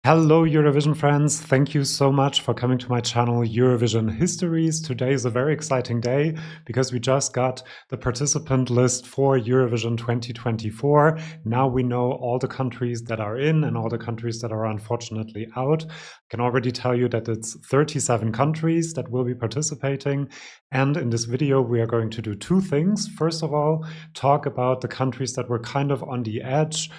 Hello, Eurovision friends. Thank you so much for coming to my channel, Eurovision Histories. Today is a very exciting day because we just got the participant list for Eurovision 2024. Now we know all the countries that are in and all the countries that are unfortunately out. I can already tell you that it's 37 countries that will be participating. And in this video, we are going to do two things. First of all, talk about the countries that were kind of on the edge,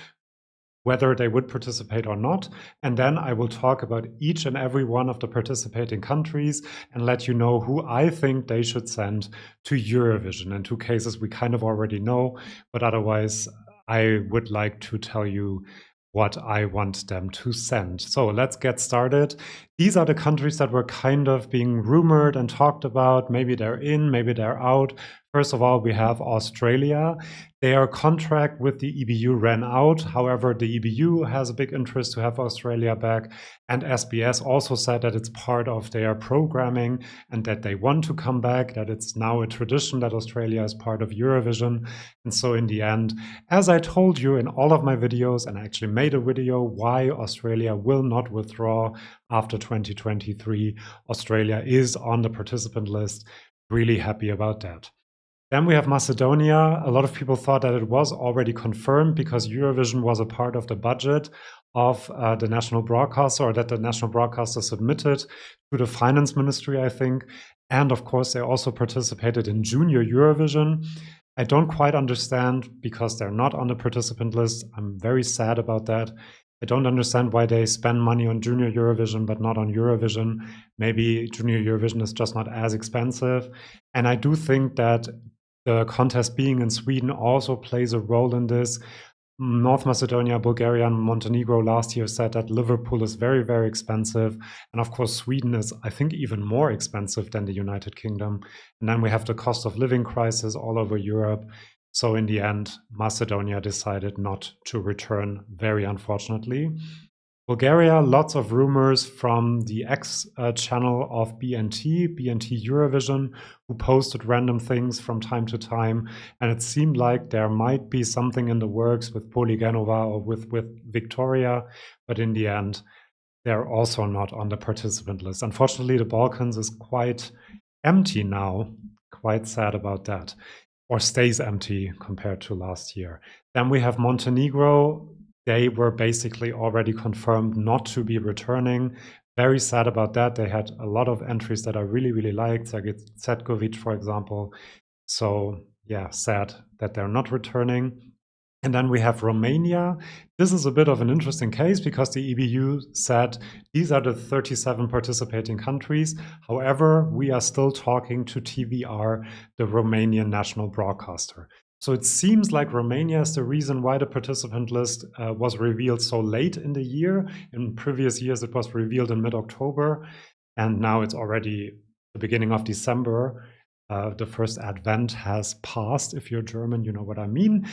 whether they would participate or not. And then I will talk about each and every one of the participating countries and let you know who I think they should send to Eurovision. In two cases, we kind of already know, but otherwise, I would like to tell you what I want them to send. So let's get started. These are the countries that were kind of being rumored and talked about. Maybe they're in, maybe they're out. First of all, we have Australia. Their contract with the EBU ran out. However, the EBU has a big interest to have Australia back. And SBS also said that it's part of their programming and that they want to come back, that it's now a tradition that Australia is part of Eurovision. And so in the end, as I told you in all of my videos, and I actually made a video why Australia will not withdraw after 2023, Australia is on the participant list. Really happy about that. Then we have Macedonia. A lot of people thought that it was already confirmed because Eurovision was a part of the budget of the national broadcaster, or that the national broadcaster submitted to the finance ministry, I think. And of course, they also participated in Junior Eurovision. I don't quite understand because they're not on the participant list. I'm very sad about that. I don't understand why they spend money on Junior Eurovision but not on Eurovision. Maybe Junior Eurovision is just not as expensive. And I do think that the contest being in Sweden also plays a role in this. North Macedonia, Bulgaria, and Montenegro last year said that Liverpool is very, very expensive. And of course, Sweden is, I think, even more expensive than the United Kingdom. And then we have the cost of living crisis all over Europe. So in the end, Macedonia decided not to return, very unfortunately. Bulgaria, lots of rumors from the X channel of BNT Eurovision, who posted random things from time to time. And it seemed like there might be something in the works with Poligenova or with Victoria. But in the end, they're also not on the participant list. Unfortunately, the Balkans is quite empty now. Quite sad about that. Or stays empty compared to last year. Then we have Montenegro. They were basically already confirmed not to be returning. Very sad about that. They had a lot of entries that I really, really liked, Sergej Cvetkovic, for example. So yeah, sad that they're not returning. And then we have Romania. This is a bit of an interesting case because the EBU said these are the 37 participating countries. However, we are still talking to TVR, the Romanian national broadcaster. So it seems like Romania is the reason why the participant list was revealed so late in the year. In previous years, it was revealed in mid-October, and now it's already the beginning of December. The first advent has passed. If you're German, you know what I mean.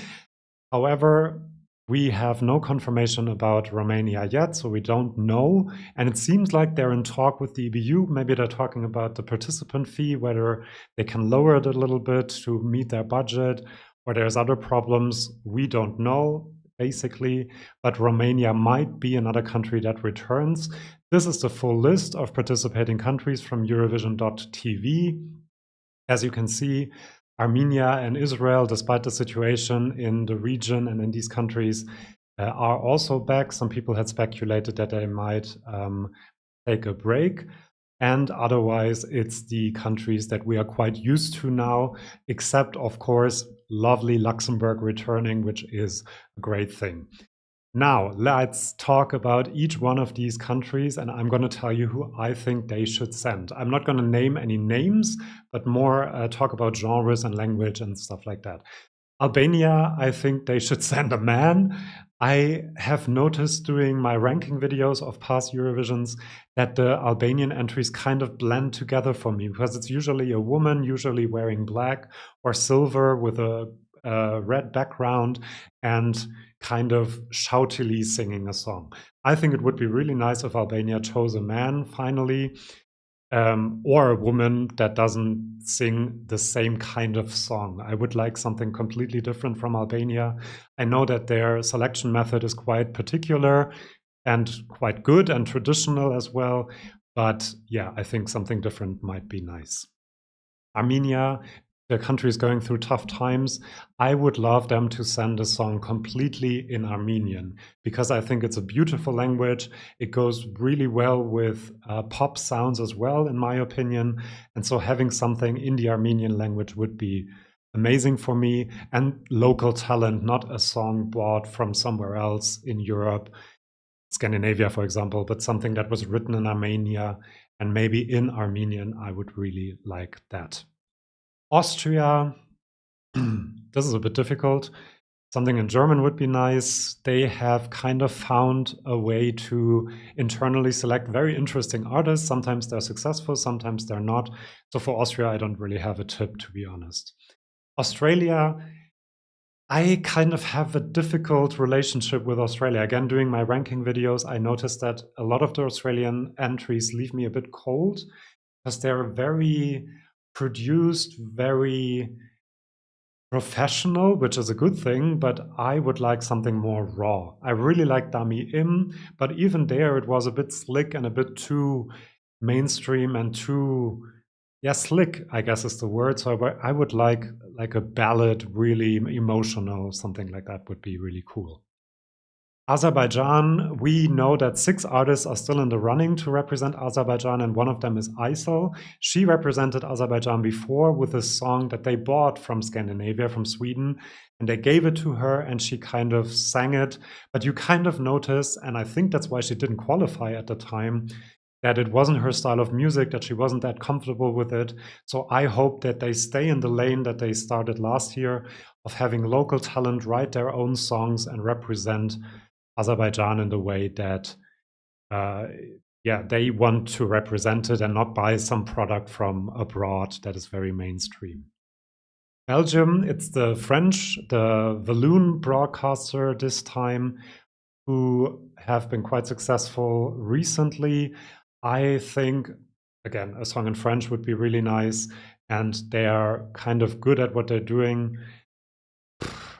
However, we have no confirmation about Romania yet, so we don't know. And it seems like they're in talk with the EBU. Maybe they're talking about the participant fee, whether they can lower it a little bit to meet their budget, or there's other problems. We don't know, basically. But Romania might be another country that returns. This is the full list of participating countries from Eurovision.tv. As you can see, Armenia and Israel, despite the situation in the region and in these countries, are also back. Some people had speculated that they might take a break. And otherwise, it's the countries that we are quite used to now, except, of course, lovely Luxembourg returning, which is a great thing. Now, let's talk about each one of these countries, and I'm going to tell you who I think they should send. I'm not going to name any names, but more talk about genres and language and stuff like that. Albania, I think they should send a man. I have noticed doing my ranking videos of past Eurovisions that the Albanian entries kind of blend together for me because it's usually a woman, usually wearing black or silver with a red background and kind of shoutily singing a song. I think it would be really nice if Albania chose a man finally, or a woman that doesn't sing the same kind of song. I would like something completely different from Albania. I know that their selection method is quite particular. and quite good and traditional as well. But yeah, I think something different might be nice. Armenia, the country is going through tough times. I would love them to send a song completely in Armenian because I think it's a beautiful language. It goes really well with pop sounds as well, in my opinion. And so having something in the Armenian language would be amazing for me. And local talent, not a song bought from somewhere else in Europe, Scandinavia, for example, but something that was written in Armenia and maybe in Armenian. I would really like that. Austria, this is a bit difficult. Something in German would be nice. They have kind of found a way to internally select very interesting artists. Sometimes they're successful, sometimes they're not. So for Austria, I don't really have a tip, to be honest. Australia, I kind of have a difficult relationship with Australia. Again, doing my ranking videos, I noticed that a lot of the Australian entries leave me a bit cold because they're very produced, very professional, which is a good thing, but I would like something more raw. I really like Dami Im, but even there it was a bit slick and a bit too mainstream and too, yeah, slick, I guess is the word. So I would like a ballad, really emotional, something like that would be really cool. Azerbaijan, we know that 6 artists are still in the running to represent Azerbaijan, and one of them is Aysel. She represented Azerbaijan before with a song that they bought from Scandinavia, from Sweden, and they gave it to her and she kind of sang it. But you kind of notice, and I think that's why she didn't qualify at the time, that it wasn't her style of music, that she wasn't that comfortable with it. So I hope that they stay in the lane that they started last year of having local talent write their own songs and represent Azerbaijan in the way that, yeah, they want to represent it and not buy some product from abroad that is very mainstream. Belgium, it's the French, the Walloon broadcaster this time, who have been quite successful recently. I think, again, a song in French would be really nice, and they are kind of good at what they're doing.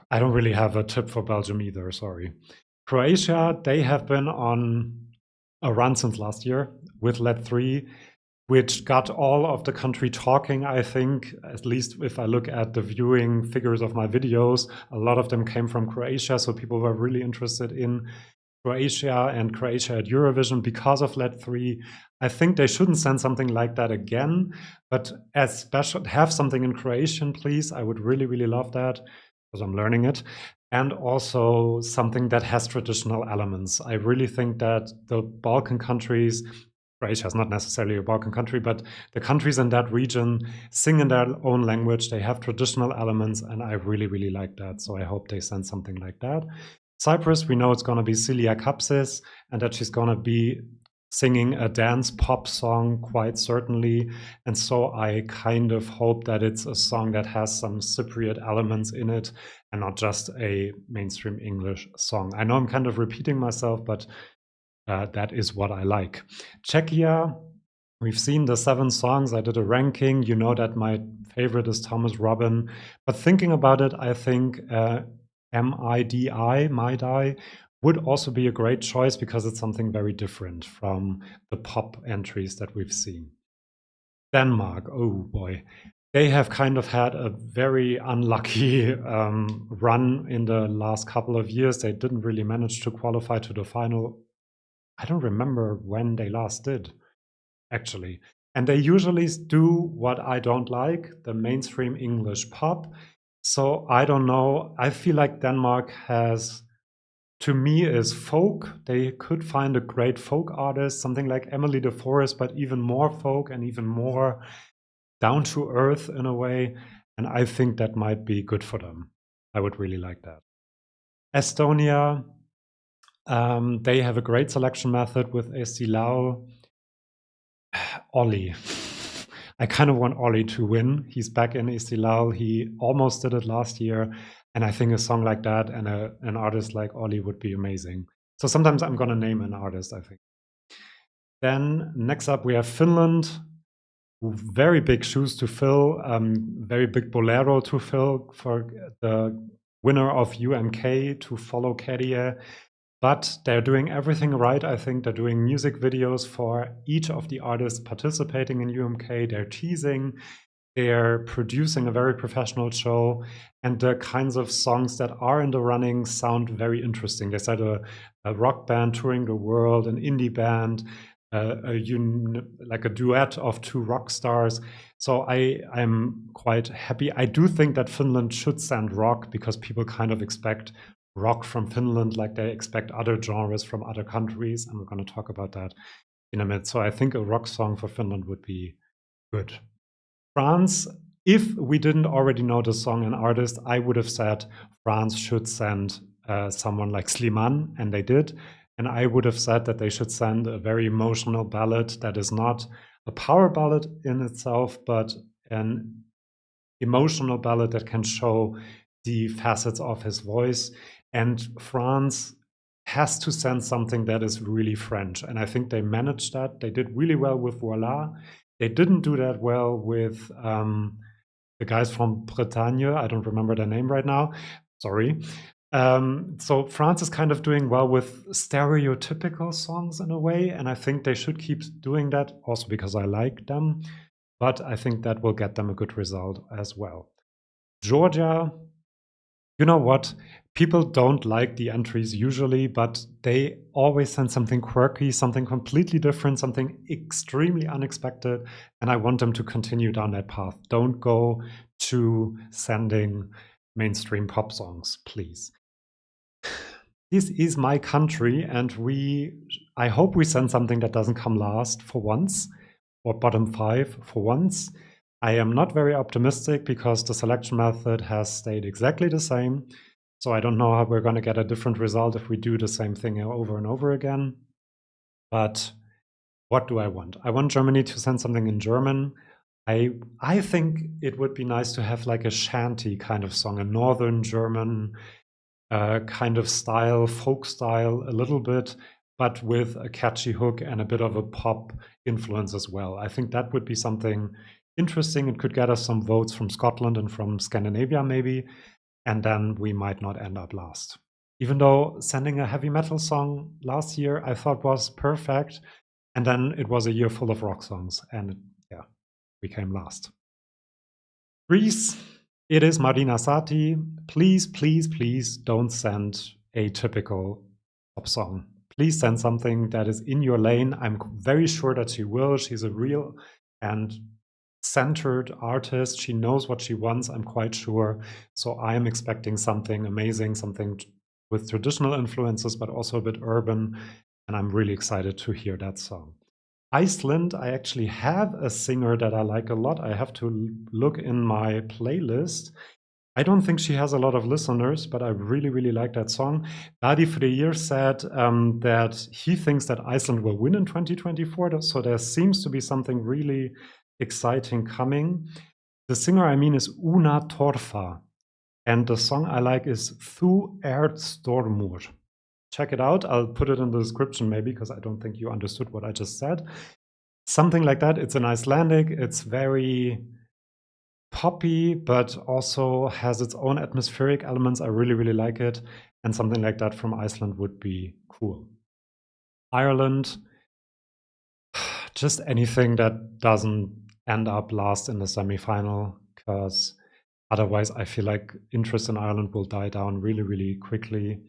I don't really have a tip for Belgium either, sorry. Croatia, they have been on a run since last year with Let 3, which got all of the country talking, I think, at least if I look at the viewing figures of my videos. A lot of them came from Croatia, so people were really interested in Croatia and Croatia at Eurovision because of Let 3. I think they shouldn't send something like that again, but as special, have something in Croatian, please. I would really, really love that because I'm learning it. And also something that has traditional elements. I really think that the Balkan countries, Croatia is not necessarily a Balkan country, but the countries in that region sing in their own language. They have traditional elements, and I really, really like that. So I hope they send something like that. Cyprus, we know it's going to be Celia Kapsis and that she's going to be singing a dance pop song, quite certainly. And so I kind of hope that it's a song that has some Cypriot elements in it and not just a mainstream English song. I know I'm kind of repeating myself, but that is what I like. Czechia, we've seen the 7 songs. I did a ranking. You know that my favorite is Thomas Robin. But thinking about it, I think MIDI would also be a great choice because it's something very different from the pop entries that we've seen. Denmark, oh boy. They have kind of had a very unlucky run in the last couple of years. They didn't really manage to qualify to the final. I don't remember when they last did, actually. And they usually do what I don't like, the mainstream English pop. So I don't know. I feel like Denmark has, to me, is folk. They could find a great folk artist, something like Emily de Forest, but even more folk and even more down to earth in a way. And I think that might be good for them. I would really like that. Estonia, they have a great selection method with Eesti Laul. Ollie. I kind of want Ollie to win. He's back in Eesti Laul. He almost did it last year. And I think a song like that and an artist like Ollie would be amazing. So sometimes I'm going to name an artist, I think. Then next up, we have Finland. Very big shoes to fill, very big bolero to fill for the winner of UMK to follow Kerrie. But they're doing everything right. I think they're doing music videos for each of the artists participating in UMK. They're teasing, they're producing a very professional show, and the kinds of songs that are in the running sound very interesting. They said a rock band touring the world, an indie band, like a duet of two rock stars. So I'm quite happy. I do think that Finland should send rock because people kind of expect rock from Finland like they expect other genres from other countries, and we're going to talk about that in a minute. So I think a rock song for Finland would be good. France, if we didn't already know the song and artist, I would have said France should send someone like Slimane, and they did. And I would have said that they should send a very emotional ballad that is not a power ballad in itself, but an emotional ballad that can show the facets of his voice. And France has to send something that is really French. And I think they managed that. They did really well with Voila. They didn't do that well with the guys from Bretagne. I don't remember their name right now. Sorry. So France is kind of doing well with stereotypical songs in a way, and I think they should keep doing that also because I like them, but I think that will get them a good result as well. Georgia, you know what? People don't like the entries usually, but they always send something quirky, something completely different, something extremely unexpected, and I want them to continue down that path. Don't go to sending mainstream pop songs, please. This is my country, and I hope we send something that doesn't come last for once, or bottom 5 for once. I am not very optimistic because the selection method has stayed exactly the same. So I don't know how we're going to get a different result if we do the same thing over and over again. But what do I want? I want Germany to send something in German. I think it would be nice to have like a shanty kind of song, a northern German kind of style, folk style, a little bit, but with a catchy hook and a bit of a pop influence as well. I think that would be something interesting. It could get us some votes from Scotland and from Scandinavia, maybe, and then we might not end up last. Even though sending a heavy metal song last year I thought was perfect, and then it was a year full of rock songs, and yeah, we came last. Greece, it is Marina Sati. Please, please, please don't send a typical pop song. Please send something that is in your lane. I'm very sure that she will. She's a real and centered artist. She knows what she wants, I'm quite sure. So I am expecting something amazing, something with traditional influences, but also a bit urban. And I'm really excited to hear that song. Iceland, I actually have a singer that I like a lot. I have to look in my playlist. I don't think she has a lot of listeners, but I really, really like that song. Dadi Freyr said that he thinks that Iceland will win in 2024. So there seems to be something really exciting coming. The singer I mean is Una Torfa. And the song I like is Thu Ert Stormur. Check it out. I'll put it in the description maybe because I don't think you understood what I just said. Something like that. It's in Icelandic. It's very poppy, but also has its own atmospheric elements. I really, really like it. And something like that from Iceland would be cool. Ireland, just anything that doesn't end up last in the semifinal, because otherwise I feel like interest in Ireland will die down really, really quickly.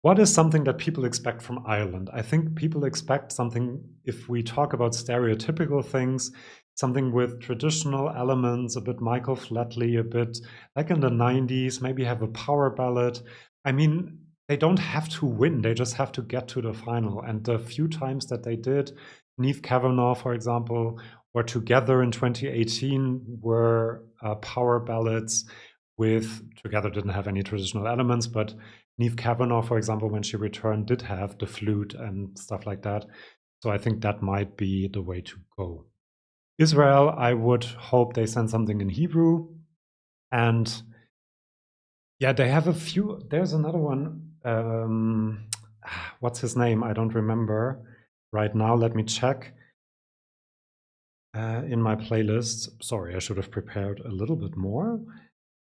What is something that people expect from Ireland? I think people expect something, if we talk about stereotypical things, something with traditional elements, a bit Michael Flatley, a bit like in the 90s, maybe have a power ballad. I mean, they don't have to win, they just have to get to the final. And the few times that they did, Niamh Kavanagh, for example, or Together in 2018 were power ballads with, Together didn't have any traditional elements, but Niamh Kavanagh, for example, when she returned, did have the flute and stuff like that. So I think that might be the way to go. Israel, I would hope they send something in Hebrew. And yeah, they have a few. There's another one. What's his name? I don't remember right now. Let me check in my playlist. Sorry, I should have prepared a little bit more.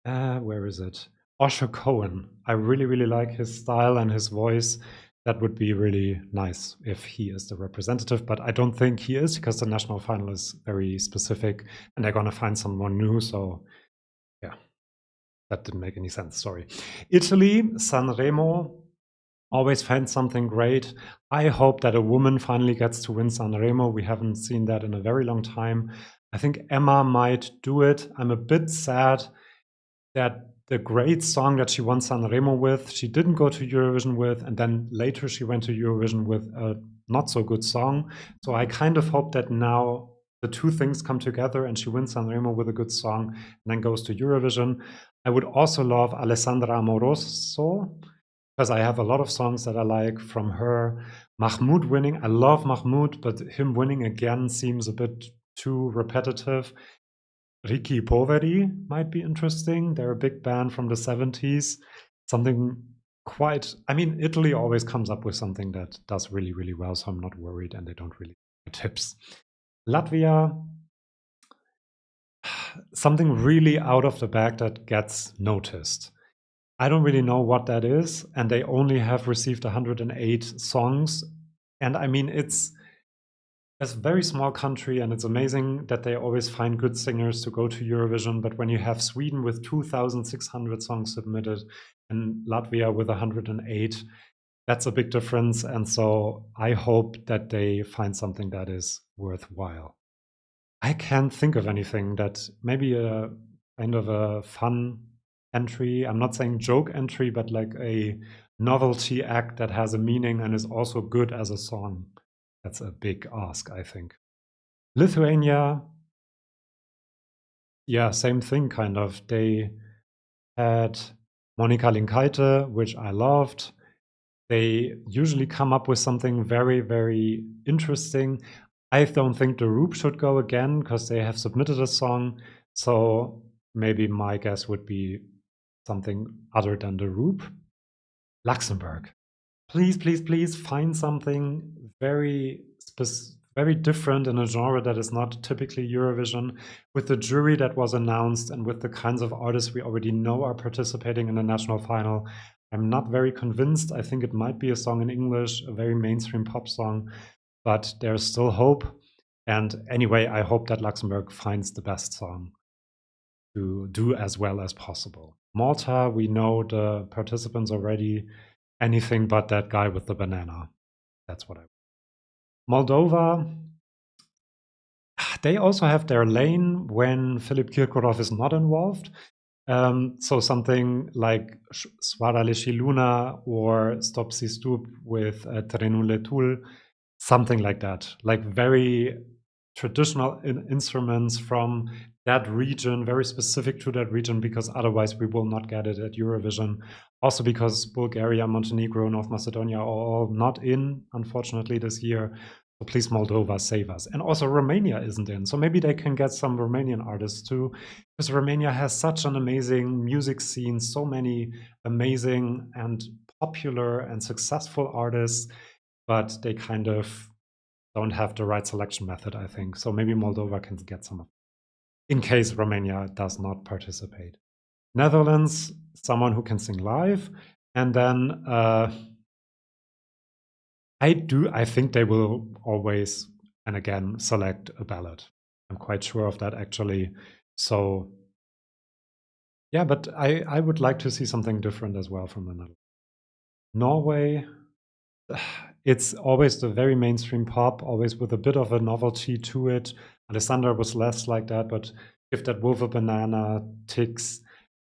Where is it? Osher Cohen. I really, really like his style and his voice. That would be really nice if he is the representative, but I don't think he is because the national final is very specific and they're going to find someone new. So, yeah, that didn't make any sense. Sorry. Italy, Sanremo, always find something great. I hope that a woman finally gets to win Sanremo. We haven't seen that in a very long time. I think Emma might do it. I'm a bit sad that the great song that she won Sanremo with, she didn't go to Eurovision with, and then later she went to Eurovision with a not so good song. So I kind of hope that now the two things come together and she wins Sanremo with a good song and then goes to Eurovision. I would also love Alessandra Amoroso because I have a lot of songs that I like from her. Mahmoud winning, I love Mahmoud, but him winning again seems a bit too repetitive. Ricky Poveri might be interesting. They're a big band from the 70s. Something quite, I mean, Italy always comes up with something that does really, really well, so I'm not worried and they don't really get tips. Latvia, something really out of the bag that gets noticed. I don't really know what that is, and they only have received 108 songs. And I mean, it's a very small country, and it's amazing that they always find good singers to go to Eurovision. But when you have Sweden with 2,600 songs submitted and Latvia with 108, that's a big difference. And so I hope that they find something that is worthwhile. I can't think of anything that maybe a kind of a fun entry. I'm not saying joke entry, but like a novelty act that has a meaning and is also good as a song. That's a big ask, I think. Lithuania, yeah, same thing kind of. They had Monika Linkaite, which I loved. They usually come up with something very, very interesting. I don't think the Roop should go again because they have submitted a song. So maybe my guess would be something other than the Roop. Luxembourg. Please, please, please find something very different in a genre that is not typically Eurovision, with the jury that was announced and with the kinds of artists we already know are participating in the national final. I'm not very convinced. I think it might be a song in English, a very mainstream pop song, but there's still hope. And anyway, I hope that Luxembourg finds the best song to do as well as possible. Malta, we know the participants already. Anything but that guy with the banana. That's what I. Moldova, they also have their lane when Filip Kirkorov is not involved. So something like Svarali Luna or Stop Si Stup with Trenule Tul, something like that. Like very traditional instruments from that region, very specific to that region, because otherwise we will not get it at Eurovision. Also because Bulgaria, Montenegro, North Macedonia are all not in, unfortunately, this year. So please, Moldova, save us. And also Romania isn't in. So maybe they can get some Romanian artists too, because Romania has such an amazing music scene, so many amazing and popular and successful artists, but they kind of don't have the right selection method, I think. So maybe Moldova can get some of in case Romania does not participate. Netherlands, someone who can sing live. And then I think they will always and again select a ballad. I'm quite sure of that actually. So yeah, but I would like to see something different as well from the Netherlands. Norway, it's always the very mainstream pop, always with a bit of a novelty to it. Alessandra was less like that, but give that wolf a banana ticks.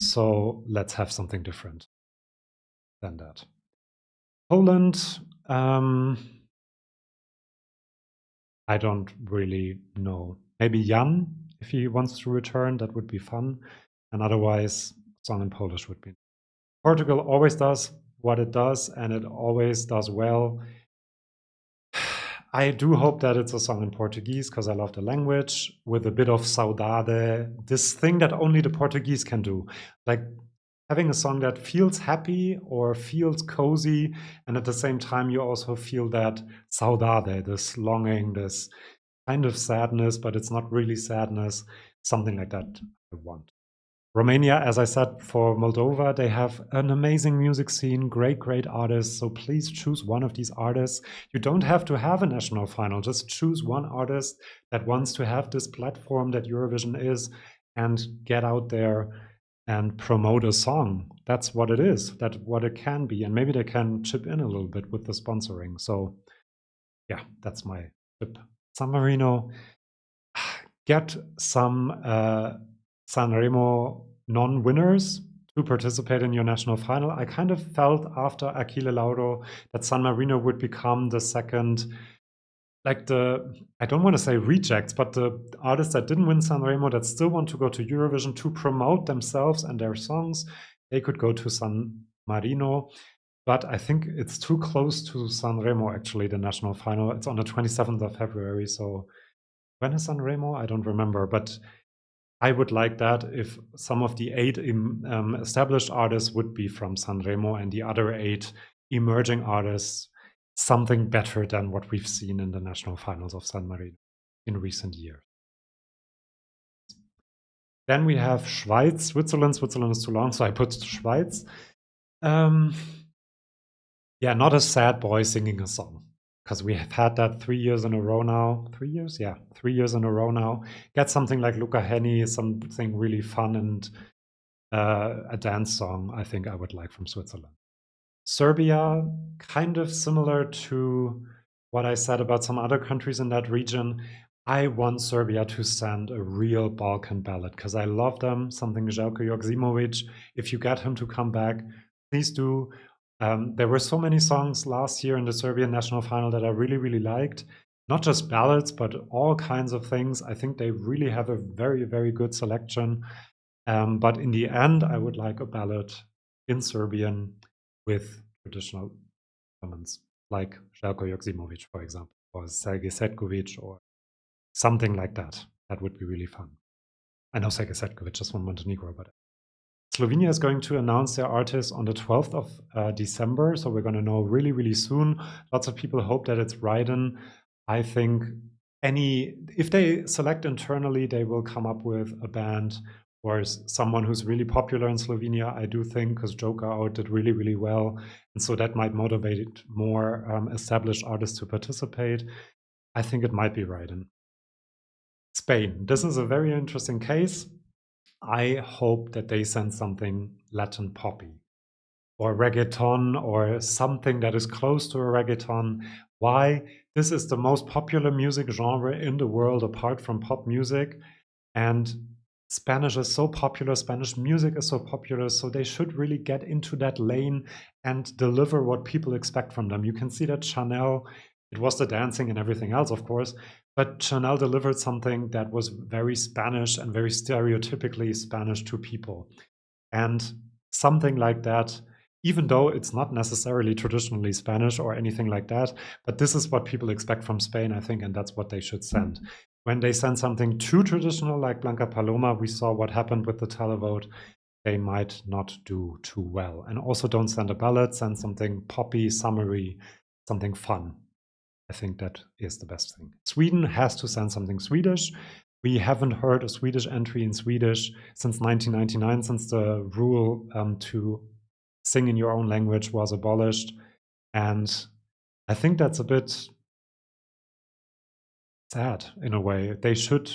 So let's have something different than that. Poland, I don't really know. Maybe Jan, if he wants to return, that would be fun. And otherwise, song in Polish would be. Portugal always does what it does, and it always does well. I do hope that it's a song in Portuguese because I love the language with a bit of saudade, this thing that only the Portuguese can do. Like having a song that feels happy or feels cozy, and at the same time, you also feel that saudade, this longing, this kind of sadness, but it's not really sadness, something like that I want. Romania, as I said, for Moldova, they have an amazing music scene, great artists. So please choose one of these artists. You don't have to have a national final. Just choose one artist that wants to have this platform that Eurovision is and get out there and promote a song. That's what it is. That's what it can be. And maybe they can chip in a little bit with the sponsoring. So yeah, that's my tip. San Marino, get some Sanremo non-winners to participate in your national final. I kind of felt after Achille Lauro that San Marino would become the second, like I don't want to say rejects, but the artists that didn't win Sanremo that still want to go to Eurovision to promote themselves and their songs, they could go to San Marino. But I think it's too close to Sanremo, actually, the national final. It's on the 27th of February. So when is Sanremo? I don't remember. But I would like that if some of the 8 established artists would be from Sanremo and the other 8 emerging artists something better than what we've seen in the national finals of San Marino in recent years. Then we have Schweiz, Switzerland. Switzerland is too long, so I put Schweiz. Yeah, not a sad boy singing a song, because we have had that 3 years in a row now. 3 years? Yeah, 3 years in a row now. Get something like Luca Hänni, something really fun and a dance song, I think I would like from Switzerland. Serbia, kind of similar to what I said about some other countries in that region. I want Serbia to send a real Balkan ballad because I love them. Something Željko Joksimovic. If you get him to come back, please do. There were so many songs last year in the Serbian national final that I really liked. Not just ballads, but all kinds of things. I think they really have a very good selection. But in the end, I would like a ballad in Serbian with traditional elements, like Željko Joksimovic, for example, or Sergej Setkovic, or something like that. That would be really fun. I know Sergej Setkovic is from Montenegro, but Slovenia is going to announce their artist on the 12th of December, so we're going to know really soon. Lots of people hope that it's Raiden. I think if they select internally, they will come up with a band or someone who's really popular in Slovenia, I do think, because Joker Out did really well. And so that might motivate more established artists to participate. I think it might be Raiden. Spain. This is a very interesting case. I hope that they send something Latin poppy or reggaeton or something that is close to a reggaeton. Why? This is the most popular music genre in the world apart from pop music. And Spanish is so popular, Spanish music is so popular, so they should really get into that lane and deliver what people expect from them. You can see that Chanel, it was the dancing and everything else, of course, but Chanel delivered something that was very Spanish and very stereotypically Spanish to people. And something like that, even though it's not necessarily traditionally Spanish or anything like that, but this is what people expect from Spain, I think, and that's what they should send. When they send something too traditional, like Blanca Paloma, we saw what happened with the televote. They might not do too well. And also don't send a ballad, send something poppy, summery, something fun. I think that is the best thing. Sweden has to send something Swedish. We haven't heard a Swedish entry in Swedish since 1999, since the rule to sing in your own language was abolished. And I think that's a bit sad in a way. They should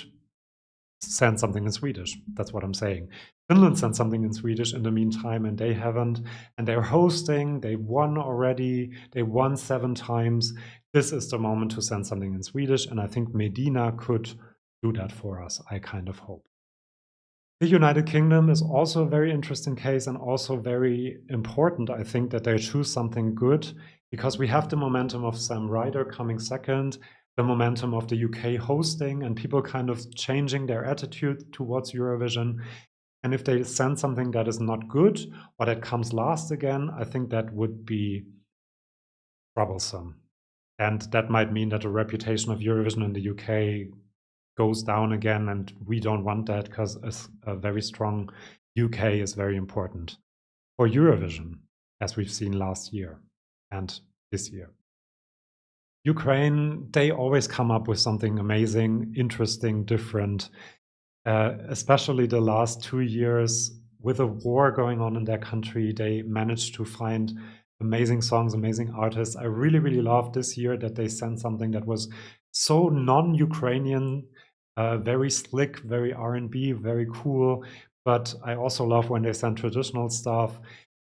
send something in Swedish. That's what I'm saying. Finland sent something in Swedish in the meantime, and they haven't. And they're hosting. They won already. They won 7 times. This is the moment to send something in Swedish, and I think Medina could do that for us, I kind of hope. The United Kingdom is also a very interesting case and also very important, I think, that they choose something good, because we have the momentum of Sam Ryder coming second, the momentum of the UK hosting, and people kind of changing their attitude towards Eurovision. And if they send something that is not good or that comes last again, I think that would be troublesome. And that might mean that the reputation of Eurovision in the UK goes down again, and we don't want that, because a very strong UK is very important for Eurovision, as we've seen last year and this year. Ukraine, they always come up with something amazing, interesting, different. especially the last 2 years with a war going on in their country, they managed to find amazing songs, amazing artists. I really, really loved this year that they sent something that was so non-Ukrainian, very slick, very R&B, very cool. But I also love when they send traditional stuff.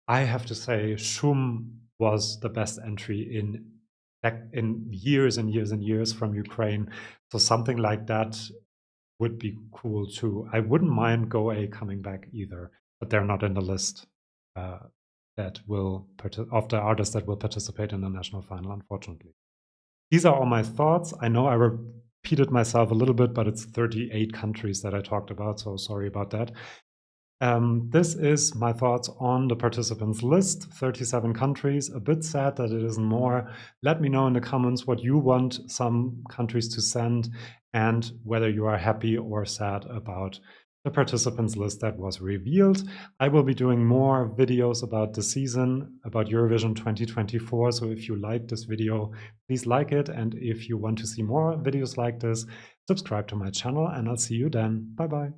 I have to say, Shum was the best entry in years and years and years from Ukraine. So something like that would be cool too. I wouldn't mind Go A coming back either, but they're not in the list uh, of the artists that will participate in the national final, unfortunately. These are all my thoughts. I know I repeated myself a little bit, but it's 38 countries that I talked about, so sorry about that. This is my thoughts on the participants list, 37 countries. A bit sad that it isn't more. Let me know in the comments what you want some countries to send and whether you are happy or sad about the participants list that was revealed. I will be doing more videos about the season, about Eurovision 2024. So if you like this video, please like it. And if you want to see more videos like this, subscribe to my channel and I'll see you then. Bye bye.